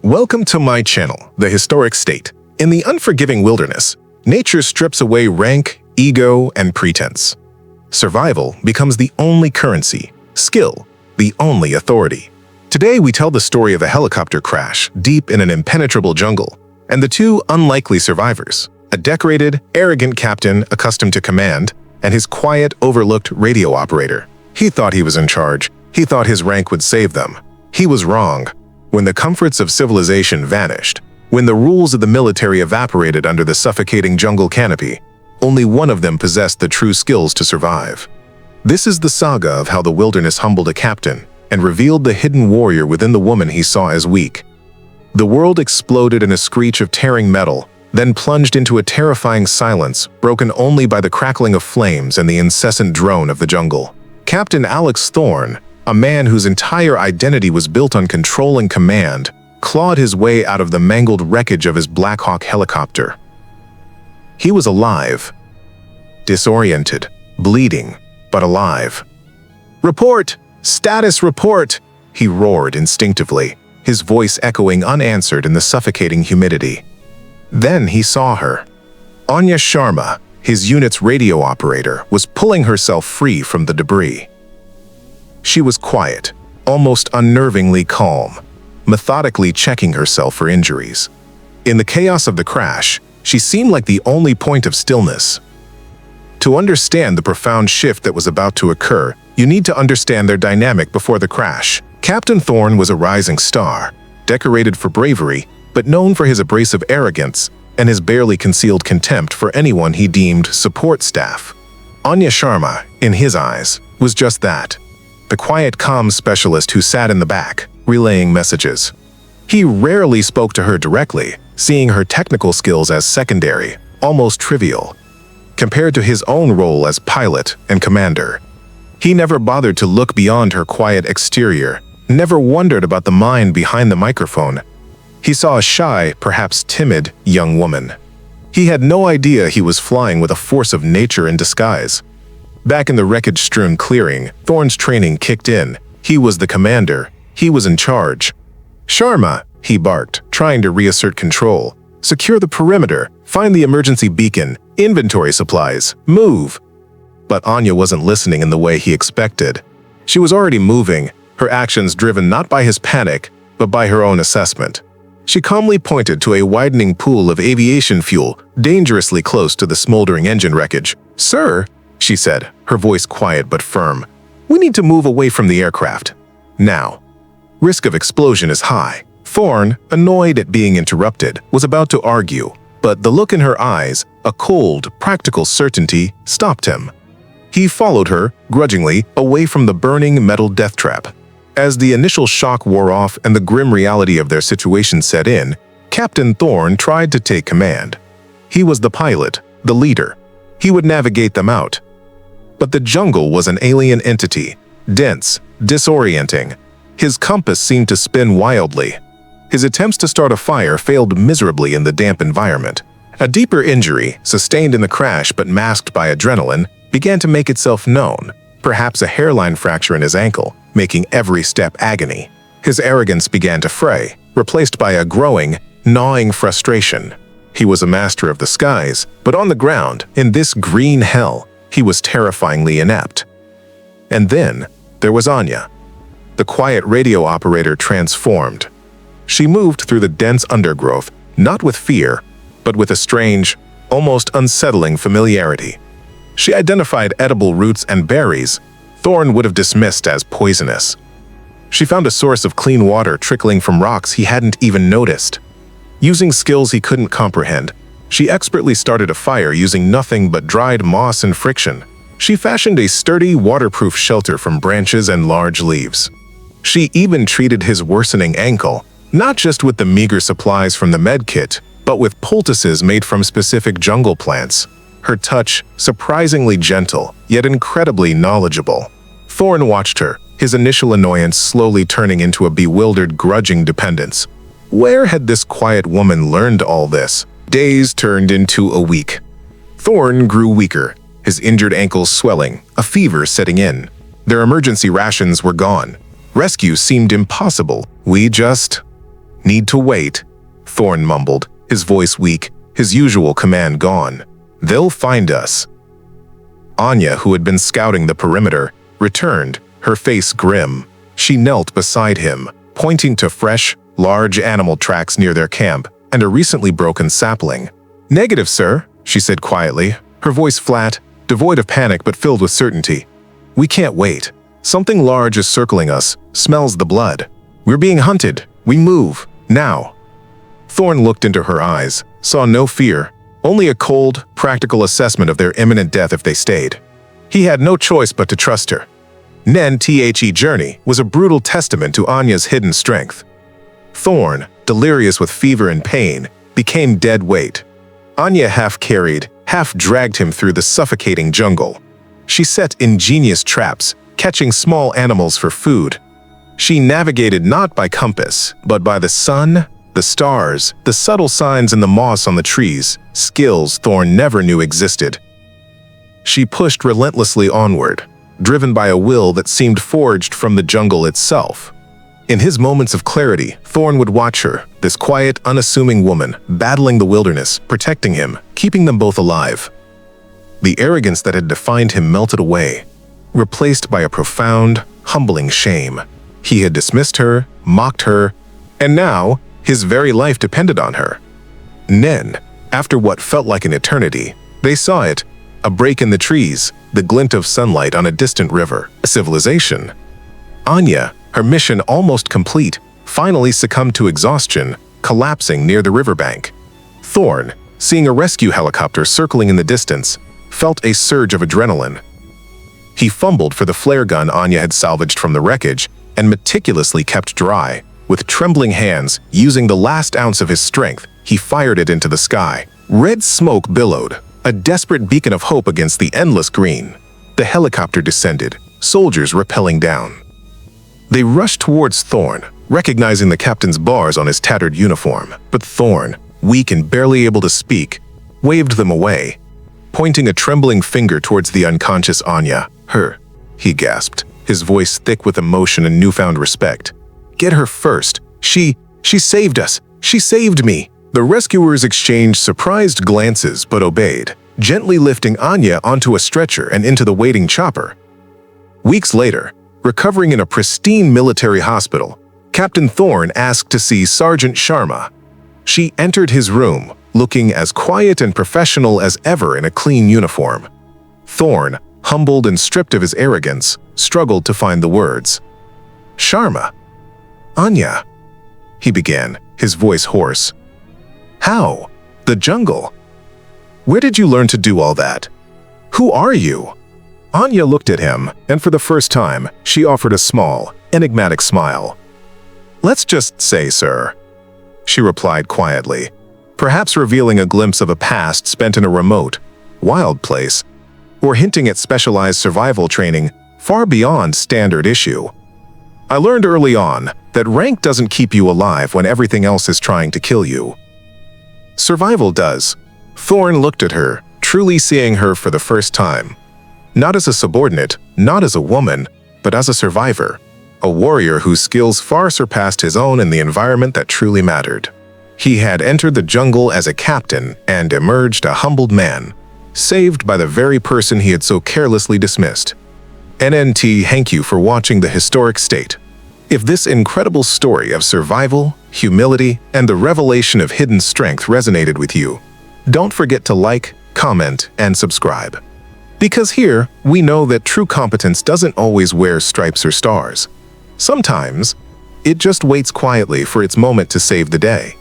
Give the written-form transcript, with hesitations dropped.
Welcome to my channel, The Historic State. In the unforgiving wilderness, nature strips away rank, ego, and pretense. Survival becomes the only currency, skill, the only authority. Today we tell the story of a helicopter crash deep in an impenetrable jungle, and the two unlikely survivors, a decorated, arrogant captain accustomed to command, and his quiet, overlooked radio operator. He thought he was in charge. He thought his rank would save them. He was wrong. When the comforts of civilization vanished, when the rules of the military evaporated under the suffocating jungle canopy, only one of them possessed the true skills to survive. This is the saga of how the wilderness humbled a captain and revealed the hidden warrior within the woman he saw as weak. The world exploded in a screech of tearing metal, then plunged into a terrifying silence broken only by the crackling of flames and the incessant drone of the jungle. Captain Alex Thorne, a man whose entire identity was built on control and command, clawed his way out of the mangled wreckage of his Black Hawk helicopter. He was alive, disoriented, bleeding, but alive. "Report! Status report!" he roared instinctively, his voice echoing unanswered in the suffocating humidity. Then he saw her. Anya Sharma, his unit's radio operator, was pulling herself free from the debris. She was quiet, almost unnervingly calm, methodically checking herself for injuries. In the chaos of the crash, she seemed like the only point of stillness. To understand the profound shift that was about to occur, you need to understand their dynamic before the crash. Captain Thorne was a rising star, decorated for bravery, but known for his abrasive arrogance and his barely concealed contempt for anyone he deemed support staff. Anya Sharma, in his eyes, was just that. The quiet comms specialist who sat in the back, relaying messages. He rarely spoke to her directly, seeing her technical skills as secondary, almost trivial, compared to his own role as pilot and commander. He never bothered to look beyond her quiet exterior, never wondered about the mind behind the microphone. He saw a shy, perhaps timid, young woman. He had no idea he was flying with a force of nature in disguise. Back in the wreckage-strewn clearing, Thorne's training kicked in. He was the commander. He was in charge. "Sharma," he barked, trying to reassert control. "Secure the perimeter. Find the emergency beacon. Inventory supplies. Move." But Anya wasn't listening in the way he expected. She was already moving, her actions driven not by his panic, but by her own assessment. She calmly pointed to a widening pool of aviation fuel, dangerously close to the smoldering engine wreckage. "Sir," she said, her voice quiet but firm, "we need to move away from the aircraft. Now. Risk of explosion is high." Thorne, annoyed at being interrupted, was about to argue, but the look in her eyes, a cold, practical certainty, stopped him. He followed her, grudgingly, away from the burning metal death trap. As the initial shock wore off and the grim reality of their situation set in, Captain Thorne tried to take command. He was the pilot, the leader. He would navigate them out. But the jungle was an alien entity, dense, disorienting. His compass seemed to spin wildly. His attempts to start a fire failed miserably in the damp environment. A deeper injury, sustained in the crash but masked by adrenaline, began to make itself known, perhaps a hairline fracture in his ankle, making every step agony. His arrogance began to fray, replaced by a growing, gnawing frustration. He was a master of the skies, but on the ground, in this green hell, he was terrifyingly inept. And then, there was Anya. The quiet radio operator transformed. She moved through the dense undergrowth, not with fear, but with a strange, almost unsettling familiarity. She identified edible roots and berries Thorne would have dismissed as poisonous. She found a source of clean water trickling from rocks he hadn't even noticed. Using skills he couldn't comprehend, she expertly started a fire using nothing but dried moss and friction. She fashioned a sturdy, waterproof shelter from branches and large leaves. She even treated his worsening ankle, not just with the meager supplies from the med kit, but with poultices made from specific jungle plants. Her touch, surprisingly gentle, yet incredibly knowledgeable. Thorne watched her, his initial annoyance slowly turning into a bewildered, grudging dependence. Where had this quiet woman learned all this? Days turned into a week. Thorne grew weaker, his injured ankles swelling, a fever setting in. Their emergency rations were gone. Rescue seemed impossible. "Need to wait," Thorne mumbled, his voice weak, his usual command gone. "They'll find us." Anya, who had been scouting the perimeter, returned, her face grim. She knelt beside him, pointing to fresh, large animal tracks near their camp and a recently broken sapling. "Negative, sir," she said quietly, her voice flat, devoid of panic but filled with certainty. "We can't wait. Something large is circling us, smells the blood. We're being hunted. We move. Now." Thorne looked into her eyes, saw no fear, only a cold, practical assessment of their imminent death if they stayed. He had no choice but to trust her. Nen's journey was a brutal testament to Anya's hidden strength. Thorne, delirious with fever and pain, became dead weight. Anya half-carried, half-dragged him through the suffocating jungle. She set ingenious traps, catching small animals for food. She navigated not by compass, but by the sun, the stars, the subtle signs in the moss on the trees, skills Thorne never knew existed. She pushed relentlessly onward, driven by a will that seemed forged from the jungle itself. In his moments of clarity, Thorne would watch her, this quiet, unassuming woman, battling the wilderness, protecting him, keeping them both alive. The arrogance that had defined him melted away, replaced by a profound, humbling shame. He had dismissed her, mocked her, and now his very life depended on her. Then, after what felt like an eternity, they saw it, a break in the trees, the glint of sunlight on a distant river, a civilization. Anya, her mission almost complete, finally succumbed to exhaustion, collapsing near the riverbank. Thorne, seeing a rescue helicopter circling in the distance, felt a surge of adrenaline. He fumbled for the flare gun Anya had salvaged from the wreckage and meticulously kept dry. With trembling hands, using the last ounce of his strength, he fired it into the sky. Red smoke billowed, a desperate beacon of hope against the endless green. The helicopter descended, soldiers rappelling down. They rushed towards Thorne, recognizing the captain's bars on his tattered uniform. But Thorne, weak and barely able to speak, waved them away, pointing a trembling finger towards the unconscious Anya. "Her," he gasped, his voice thick with emotion and newfound respect. "Get her first. She saved us. She saved me." The rescuers exchanged surprised glances but obeyed, gently lifting Anya onto a stretcher and into the waiting chopper. Weeks later, recovering in a pristine military hospital, Captain Thorne asked to see Sergeant Sharma. She entered his room, looking as quiet and professional as ever in a clean uniform. Thorne, humbled and stripped of his arrogance, struggled to find the words. "Sharma? Anya," he began, his voice hoarse. "How? The jungle? Where did you learn to do all that? Who are you?" Anya looked at him, and for the first time, she offered a small, enigmatic smile. "Let's just say, sir," she replied quietly, perhaps revealing a glimpse of a past spent in a remote, wild place, or hinting at specialized survival training far beyond standard issue. "I learned early on that rank doesn't keep you alive when everything else is trying to kill you. Survival does." Thorne looked at her, truly seeing her for the first time. Not as a subordinate, not as a woman, but as a survivor. A warrior whose skills far surpassed his own in the environment that truly mattered. He had entered the jungle as a captain and emerged a humbled man, saved by the very person he had so carelessly dismissed. Thank you for watching The Historic State. If this incredible story of survival, humility, and the revelation of hidden strength resonated with you, don't forget to like, comment, and subscribe. Because here, we know that true competence doesn't always wear stripes or stars. Sometimes, it just waits quietly for its moment to save the day.